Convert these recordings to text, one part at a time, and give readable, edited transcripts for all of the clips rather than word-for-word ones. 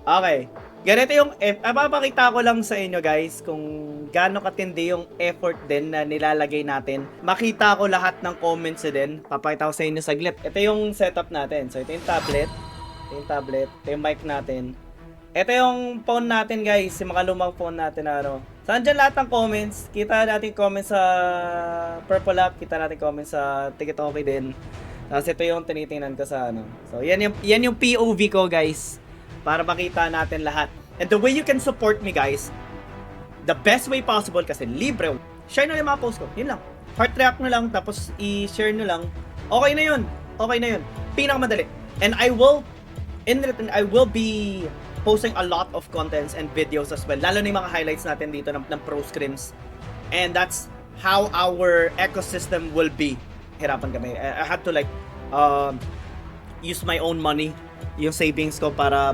Okay. Ganito yung, papakita ko lang sa inyo guys kung gaano katindi yung effort din na nilalagay natin. Makita ko lahat ng comments din. Papakita ko sa inyo saglit. Ito yung setup natin. So ito yung tablet. Ito yung mic natin. Ito yung phone natin guys, yung mga lumang phone natin na ano. So andyan lahat ng comments. Kita natin comments sa Purple App, kita natin comments sa TikTok din. Tapos ito yung tinitingnan ko sa ano. So yan yung POV ko guys. Para makita natin lahat. And the way you can support me guys, the best way possible kasi libre. Share na yung mga post ko. Yun lang. Heart react nyo lang tapos i-share nyo lang. Okay na yun. Okay na yun. Pinakamadali. And I will be posting a lot of contents and videos as well. Lalo na yung mga highlights natin dito ng pro scrims. And that's how our ecosystem will be. Hirapan kami. I had to like use my own money, yung savings ko para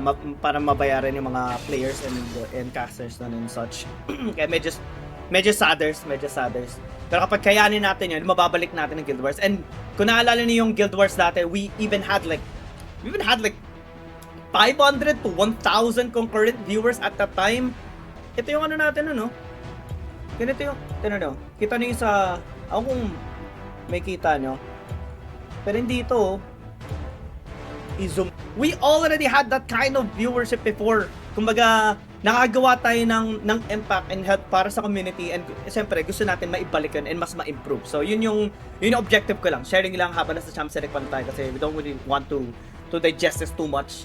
mabayaran yung mga players and casters and such. Kaya medyo sadders. Pero kapag kayanin natin yun, mababalik natin ng Guild Wars. And kung naalala niyo yung Guild Wars dati, we even had like 500 to 1,000 concurrent viewers at that time. Ito yung ano natin, ano? Ganito yung, ano, kita niyo sa, ako kung may kita nyo. Pero hindi ito, i-zoom. We already had that kind of viewership before. Kumbaga, nakagawa tayo ng impact and help para sa community, and siyempre gusto natin maibalik yun and mas ma-improve. So yun yung objective ko lang. Sharing lang habang nasa Champs Select pa tayo kasi we don't really want to digest this too much.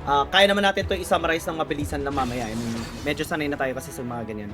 Kaya naman natin to i-summarize ng mabilisan lang mamaya. I mean, medyo sanay na tayo kasi sa mga ganyan.